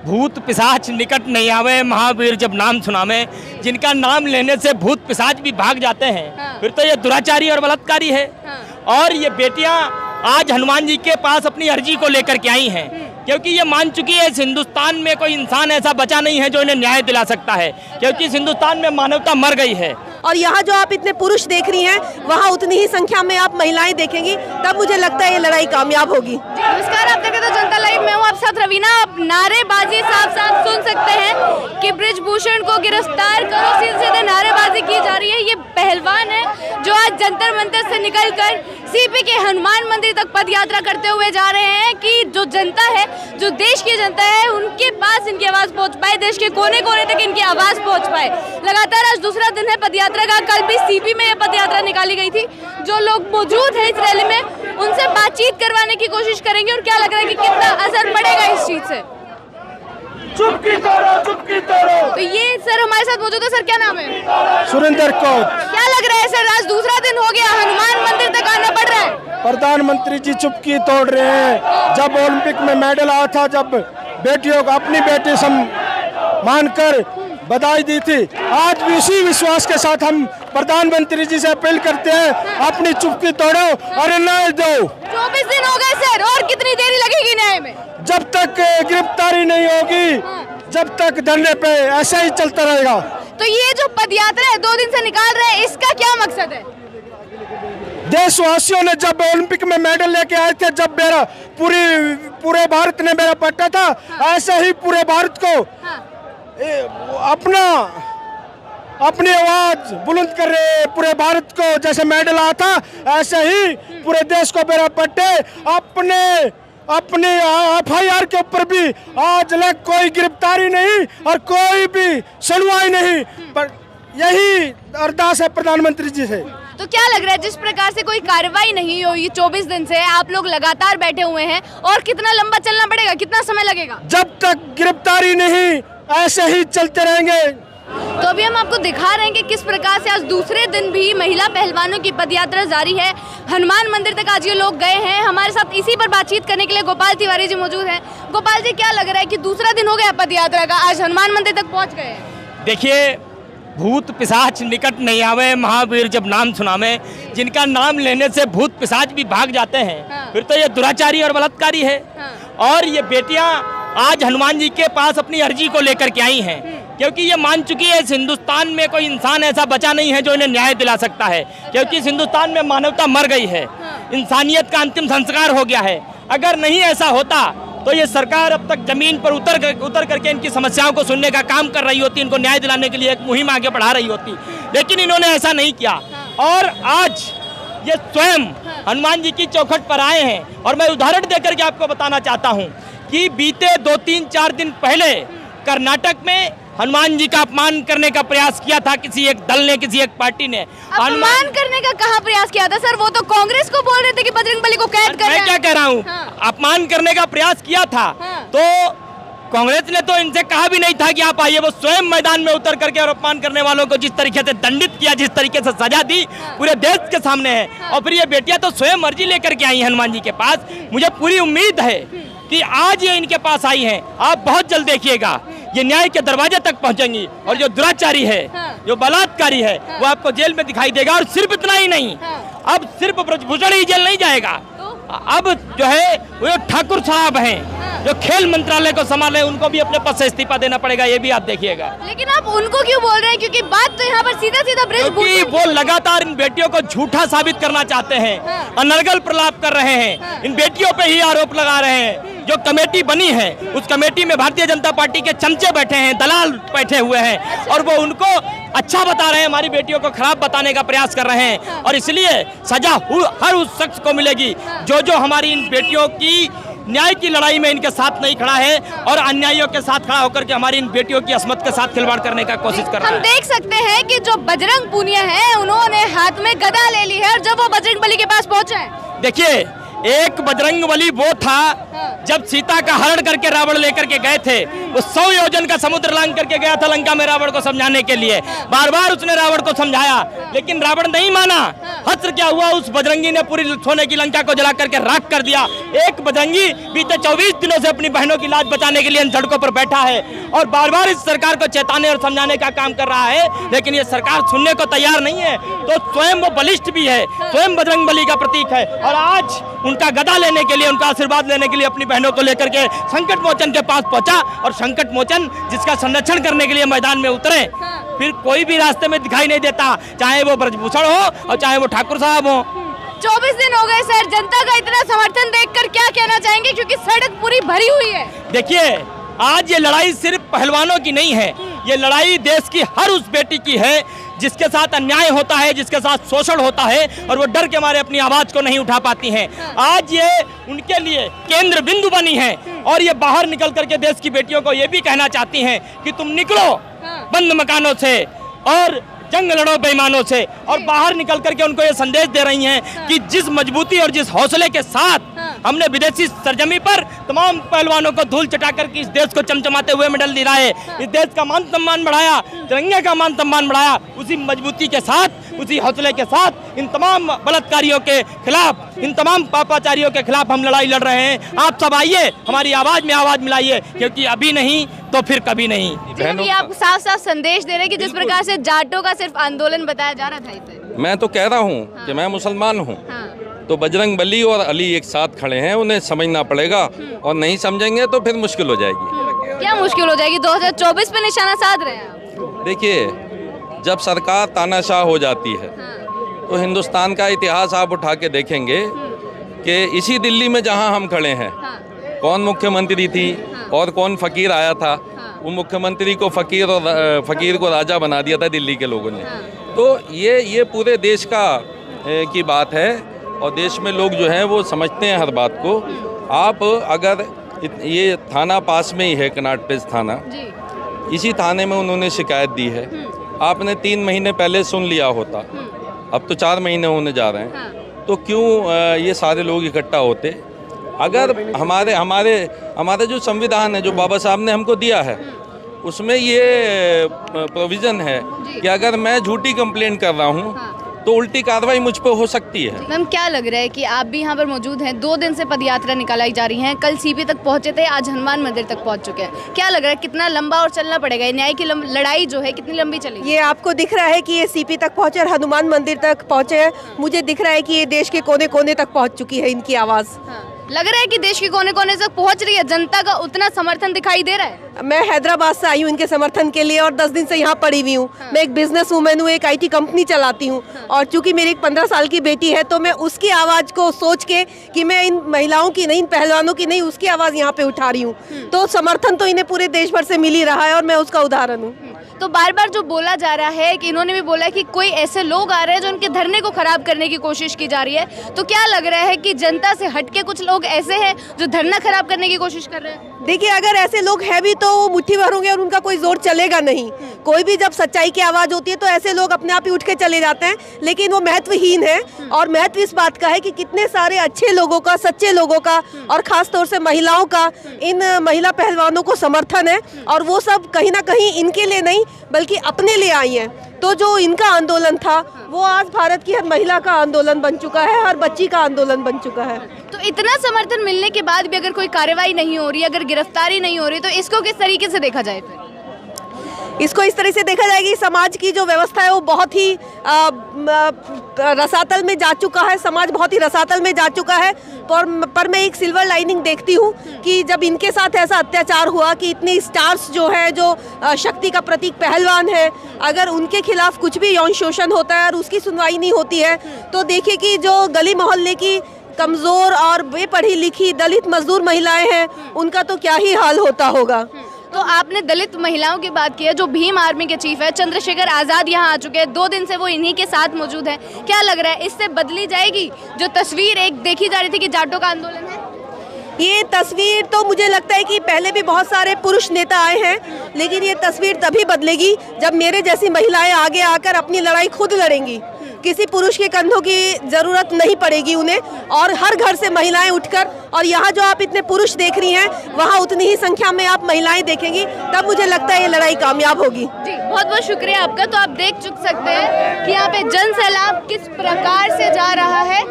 भूत पिशाच निकट नहीं आवे, महावीर जब नाम सुनावे। जिनका नाम लेने से भूत पिशाच भी भाग जाते हैं, फिर तो ये दुराचारी और बलात्कारी है। और ये बेटियां आज हनुमान जी के पास अपनी अर्जी को लेकर के आई हैं, क्योंकि ये मान चुकी है इस हिंदुस्तान में कोई इंसान ऐसा बचा नहीं है जो इन्हें न्याय दिला सकता है, क्योंकि इस हिंदुस्तान में मानवता मर गई है। और यहाँ जो आप इतने पुरुष देख रही हैं, वहाँ उतनी ही संख्या में आप महिलाएं देखेंगी, तब मुझे लगता है ये लड़ाई कामयाब होगी। नमस्कार, आप देख रहे हैं जनता लाइव, मैं हूँ आप साथ रवीना। आप नारेबाजी साफ साफ सुन सकते हैं कि बृजभूषण को गिरफ्तार करो, सीधे नारेबाजी की जा रही है। ये पहलवान है जो आज जंतर मंतर से निकलकर सीपी के हनुमान मंदिर तक पद यात्रा करते हुए जा रहे हैं कि जो जनता है, जो देश की जनता है, उनके पास इनकी आवाज पहुंच पाए, देश के कोने कोने तक इनकी आवाज पहुंच पाए। लगातार आज दूसरा दिन है पदयात्रा का। कल भी सीपी में यह पदयात्रा निकाली गई थी। जो लोग मौजूद हैं इस रैली में, उनसे बातचीत करवाने की कोशिश करेंगे और क्या लग रहा है कि कितना असर पड़ेगा इस चीज से। चुपकी तोड़ो, चुपकी तोड़ो। तो ये सर हमारे साथ मौजूद है। सर क्या नाम है? सुरेंद्र कौर। क्या लग रहा है सर, आज दूसरा दिन हो गया, हनुमान मंदिर तक आना पड़ रहा है? प्रधानमंत्री जी चुपकी तोड़ रहे हैं। जब ओलंपिक में मेडल आया था, जब बेटियों को अपनी बेटी मानकर बधाई दी थी, आज भी उसी विश्वास के साथ हम प्रधानमंत्री जी से अपील करते हैं, अपनी चुपकी तोड़ो और न्याय दो। 24 दिन हो गए सर, और कितनी देरी लगेगी न्याय में? जब तक गिरफ्तारी नहीं होगी, जब तक धरने पे ऐसा ही चलता रहेगा। तो ये जो पदयात्रा है 2 दिन से निकाल रहे हैं, इसका क्या मकसद है? देशवासियों ने जब ओलंपिक में मेडल लेके आए थे, जब मेरा पूरे भारत ने मेरा पट्टा था, ऐसे ही पूरे भारत को अपनी आवाज बुलंद कर रहे, पूरे भारत को जैसे मेडल आया था, ऐसे ही पूरे देश को मेरा पट्टे अपने FIR के ऊपर भी आज तक कोई गिरफ्तारी नहीं और कोई भी सुनवाई नहीं। पर यही अरदास है प्रधानमंत्री जी से। तो क्या लग रहा है, जिस प्रकार से कोई कार्रवाई नहीं हुई 24 दिन से, आप लोग लगातार बैठे हुए हैं, और कितना लंबा चलना पड़ेगा, कितना समय लगेगा? जब तक गिरफ्तारी नहीं, ऐसे ही चलते रहेंगे। तो अभी हम आपको दिखा रहे हैं कि किस प्रकार से आज दूसरे दिन भी महिला पहलवानों की पदयात्रा जारी है। हनुमान मंदिर तक आज ये लोग गए हैं। हमारे साथ इसी पर बातचीत करने के लिए गोपाल तिवारी जी मौजूद हैं। गोपाल जी, क्या लग रहा है कि दूसरा दिन हो गया पदयात्रा का, आज हनुमान मंदिर तक पहुँच गए? देखिए, भूत पिशाच निकट नहीं आवे, महावीर जब नाम सुनावे। जिनका नाम लेने से भूत पिशाच भी भाग जाते हैं, फिर तो ये दुराचारी और बलात्कारी है। और ये बेटियां आज हनुमान जी के पास अपनी अर्जी को लेकर के आई हैं, क्योंकि ये मान चुकी है इस हिंदुस्तान में कोई इंसान ऐसा बचा नहीं है जो इन्हें न्याय दिला सकता है, क्योंकि इस हिंदुस्तान में मानवता मर गई है, इंसानियत का अंतिम संस्कार हो गया है। अगर नहीं ऐसा होता तो ये सरकार अब तक जमीन पर उतर करके इनकी समस्याओं को सुनने का काम कर रही होती, इनको न्याय दिलाने के लिए एक मुहिम आगे बढ़ा रही होती, लेकिन इन्होंने ऐसा नहीं किया। और आज ये स्वयं हनुमान जी की चौखट पर आए हैं। और मैं उदाहरण देकर के आपको बताना चाहता हूँ कि बीते 2-3-4 दिन पहले कर्नाटक में हनुमान जी का अपमान करने का प्रयास किया था किसी एक दल ने, किसी एक पार्टी ने। अपमान करने का कहाँ प्रयास किया था सर? वो तो कांग्रेस को बोल रहे थे कि बजरंगबली को कैद कर। मैं क्या कह रहा हूँ, अपमान करने का प्रयास किया था। तो कांग्रेस ने तो इनसे कहा भी नहीं था कि आप आइए। वो स्वयं मैदान में उतर करके और अपमान करने वालों को जिस तरीके से दंडित किया, जिस तरीके से सजा दी, पूरे देश के सामने है। और फिर ये बेटियां तो स्वयं अर्जी लेकर के आई हैं हनुमान जी के पास। मुझे पूरी उम्मीद है कि आज ये इनके पास आई हैं, आप बहुत जल्द देखिएगा ये न्याय के दरवाजे तक पहुंचेंगी, और जो दुराचारी है, जो बलात्कारी है, वो आपको जेल में दिखाई देगा। और सिर्फ इतना ही नहीं, अब सिर्फ बृजभूषण ही जेल नहीं जाएगा, अब जो है वो ठाकुर साहब हैं जो खेल मंत्रालय को संभाले, उनको भी अपने पद से इस्तीफा देना पड़ेगा, ये भी आप देखिएगा। लेकिन आप उनको क्यों बोल रहे हैं? क्योंकि बात तो यहाँ पर सीधा बृजभूषण, वो लगातार इन बेटियों को झूठा साबित करना चाहते हैं, अनर्गल प्रलाप कर रहे हैं, इन बेटियों पे ही आरोप लगा रहे हैं। जो कमेटी बनी है, उस कमेटी में भारतीय जनता पार्टी के चमचे बैठे हैं, दलाल बैठे हुए हैं, और वो उनको अच्छा बता रहे हैं, हमारी बेटियों को खराब बताने का प्रयास कर रहे हैं। और इसलिए सजा हर उस शख्स को मिलेगी जो हमारी इन बेटियों की न्याय की लड़ाई में इनके साथ नहीं खड़ा है, और अन्यायियों के साथ खड़ा होकर के हमारी इन बेटियों की अस्मत के साथ खिलवाड़ करने का कोशिश कर रहा है। हम देख सकते हैं कि जो बजरंग पुनिया है, उन्होंने हाथ में गदा ले ली है, और जब वो बजरंगबली के पास पहुंचे हैं, देखिए, एक बजरंगबली वो था जब सीता का हरण करके रावण लेकर के गए थे, वो 100 योजन का समुद्र लांघ करके गया था लंका में रावण को समझाने के लिए। बार बार उसने रावण को समझाया, लेकिन रावण नहीं माना। हस्र क्या हुआ, उस बजरंगी ने पूरी सोने की लंका को जला करके राख कर दिया। एक एक बजरंगी बीते 24 दिनों से अपनी बहनों की लाज बचाने के लिए इन सड़कों पर बैठा है और बार बार इस सरकार को चेताने और समझाने का काम कर रहा है, लेकिन ये सरकार सुनने को तैयार नहीं है। तो स्वयं वो बलिष्ठ भी है, स्वयं बजरंगबली का प्रतीक है और आज उनका गदा लेने के लिए, उनका आशीर्वाद लेने के लिए अपनी बहनों को लेकर के संकट मोचन के पास पहुंचा और संकट मोचन जिसका संरक्षण करने के लिए मैदान में उतरे, फिर कोई भी रास्ते में दिखाई नहीं देता, चाहे वो ब्रजभूषण हो और चाहे वो ठाकुर साहब हो। 24 दिन हो गए सर, जनता का इतना समर्थन देखकर क्या कहना चाहेंगे, क्योंकि सड़क पूरी भरी हुई है। देखिए, आज ये लड़ाई सिर्फ पहलवानों की नहीं है, ये लड़ाई देश की हर उस बेटी की है जिसके साथ अन्याय होता है, जिसके साथ शोषण होता है और वो डर के मारे अपनी आवाज को नहीं उठा पाती हैं। आज ये उनके लिए केंद्र बिंदु बनी है और ये बाहर निकल करके देश की बेटियों को ये भी कहना चाहती हैं कि तुम निकलो बंद मकानों से और जंग लड़ो बेईमानों से, और बाहर निकल करके उनको ये संदेश दे रही हैं कि जिस मजबूती और जिस हौसले के साथ हमने विदेशी सरजमी पर तमाम पहलवानों को धूल चटाकर के इस देश को चमचमाते हुए मेडल दिलाए, इस देश का मान सम्मान बढ़ाया, तिरंगे का मान सम्मान बढ़ाया, उसी मजबूती के साथ, उसी हौसले के साथ इन तमाम बलात्कारियों के खिलाफ, इन तमाम पापाचारियों के खिलाफ हम लड़ाई लड़ रहे हैं। आप सब आइए, हमारी आवाज में आवाज मिलाइए, क्योंकि अभी नहीं तो फिर कभी नहीं। जी, आप साफ साफ संदेश दे रहे हैं कि जिस प्रकार से जाटों का सिर्फ आंदोलन बताया जा रहा था इसे। मैं तो कह रहा हूँ कि मैं मुसलमान हूँ, तो बजरंगबली और अली एक साथ खड़े हैं, उन्हें समझना पड़ेगा और नहीं समझेंगे तो फिर मुश्किल हो जाएगी। क्या मुश्किल हो जाएगी? 2024 पे निशाना साध रहे हैं। देखिए, जब सरकार तानाशाह हो जाती है तो हिंदुस्तान का इतिहास आप उठा के देखेंगे कि इसी दिल्ली में जहाँ हम खड़े हैं, कौन मुख्यमंत्री थी और कौन फकीर आया था, वो मुख्यमंत्री को फकीर और फकीर को राजा बना दिया था दिल्ली के लोगों ने। तो ये पूरे देश का की बात है और देश में लोग जो हैं वो समझते हैं हर बात को। आप अगर ये थाना पास में ही है, कनाट प्लेस थाना, इसी थाने में उन्होंने शिकायत दी है, आपने 3 महीने पहले सुन लिया होता, अब तो 4 महीने होने जा रहे हैं, तो क्यों ये सारे लोग इकट्ठा होते? अगर हमारे जो संविधान है, जो बाबा साहब ने हमको दिया है, उसमें ये प्रोविज़न है कि अगर मैं झूठी कंप्लेंट कर रहा हूँ तो उल्टी कार्रवाई मुझ पर हो सकती है। मैम, क्या लग रहा है कि आप भी यहाँ पर मौजूद हैं, 2 दिन से पदयात्रा निकालाई जा रही है, कल सीपी तक पहुँचे थे, आज हनुमान मंदिर तक पहुँच चुके हैं, क्या लग रहा है कितना लंबा और चलना पड़ेगा? न्याय की लड़ाई जो है कितनी लंबी चलेगी? ये आपको दिख रहा है कि ये सीपी तक पहुँचे और हनुमान मंदिर तक पहुँचे हैं। मुझे दिख रहा है कि ये देश के कोने कोने तक पहुँच चुकी है इनकी आवाज़। लग रहा है कि देश के कोने कोने तक पहुंच रही है, जनता का उतना समर्थन दिखाई दे रहा है। मैं हैदराबाद से आई हूँ इनके समर्थन के लिए और 10 दिन से यहाँ पड़ी हुई हूँ। मैं एक बिजनेस वूमेन हूँ, एक IT कंपनी चलाती हूँ और चूंकि मेरी एक 15 साल की बेटी है तो मैं उसकी आवाज़ को सोच के कि मैं इन महिलाओं की नहीं, इन पहलवानों की नहीं, उसकी आवाज़ यहाँ पे उठा रही हूँ। तो समर्थन तो इन्हें पूरे देश भर से मिल ही रहा है और मैं उसका उदाहरण हूँ। तो बार बार जो बोला जा रहा है कि इन्होंने भी बोला कि कोई ऐसे लोग आ रहे हैं जो उनके धरने को खराब करने की कोशिश की जा रही है, तो क्या लग रहा है कि जनता से हटके कुछ लोग ऐसे हैं जो धरना खराब करने की कोशिश कर रहे हैं? देखिए, अगर ऐसे लोग हैं भी तो वो मुट्ठी भर होंगे और उनका कोई जोर चलेगा नहीं। कोई भी जब सच्चाई की आवाज़ होती है तो ऐसे लोग अपने आप ही उठ के चले जाते हैं, लेकिन वो महत्वहीन है। और महत्व इस बात का है कि कितने सारे अच्छे लोगों का, सच्चे लोगों का और ख़ास तौर से महिलाओं का, इन महिला पहलवानों को समर्थन है और वो सब कहीं ना कहीं इनके लिए नहीं बल्कि अपने लिए आई हैं। तो जो इनका आंदोलन था वो आज भारत की हर महिला का आंदोलन बन चुका है, हर बच्ची का आंदोलन बन चुका है। तो इतना समर्थन मिलने के बाद भी अगर कोई कार्रवाई नहीं हो रही, अगर गिरफ्तारी नहीं हो रही, तो इसको किस तरीके से देखा जाए? फिर इसको इस तरह से देखा जाएगी, समाज की जो व्यवस्था है वो बहुत ही रसातल में जा चुका है, समाज बहुत ही रसातल में जा चुका है। पर मैं एक सिल्वर लाइनिंग देखती हूँ कि जब इनके साथ ऐसा अत्याचार हुआ कि इतने स्टार्स जो है, जो शक्ति का प्रतीक पहलवान है, अगर उनके खिलाफ कुछ भी यौन शोषण होता है और उसकी सुनवाई नहीं होती है, तो देखिए कि जो गली मोहल्ले की कमज़ोर और बेपढ़ी लिखी दलित मजदूर महिलाएं हैं, उनका तो क्या ही हाल होता होगा। तो आपने दलित महिलाओं की बात की है, जो भीम आर्मी के चीफ है चंद्रशेखर आज़ाद यहाँ आ चुके हैं, 2 दिन से वो इन्हीं के साथ मौजूद हैं। क्या लग रहा है इससे बदली जाएगी जो तस्वीर एक देखी जा रही थी कि जाटों का आंदोलन है? ये तस्वीर तो मुझे लगता है कि पहले भी बहुत सारे पुरुष नेता आए हैं, लेकिन ये तस्वीर तभी बदलेगी जब मेरे जैसी महिलाएं आगे आकर अपनी लड़ाई खुद लड़ेंगी। किसी पुरुष के कंधों की जरूरत नहीं पड़ेगी उन्हें, और हर घर से महिलाएं उठकर, और यहाँ जो आप इतने पुरुष देख रही हैं वहाँ उतनी ही संख्या में आप महिलाएं देखेंगी, तब मुझे लगता है ये लड़ाई कामयाब होगी। जी बहुत बहुत शुक्रिया आपका। तो आप देख सकते हैं कि यहाँ पे जन सैलाब किस प्रकार से जा रहा है।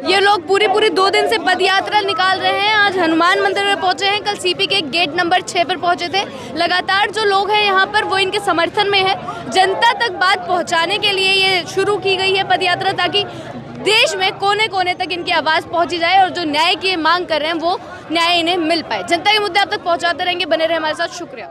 ये लोग पूरी 2 दिन से पद यात्रा निकाल रहे हैं। आज हनुमान मंदिर में पहुंचे हैं, कल सीपी के गेट नंबर 6 पर पहुंचे थे। लगातार जो लोग हैं यहाँ पर वो इनके समर्थन में है। जनता तक बात पहुंचाने के लिए ये शुरू की गई है पद यात्रा, ताकि देश में कोने कोने तक इनकी आवाज़ पहुंची जाए और जो न्याय की मांग कर रहे हैं वो न्याय इन्हें मिल पाए। जनता के मुद्दे आप तक पहुंचाते रहेंगे, बने रहे हमारे साथ। शुक्रिया।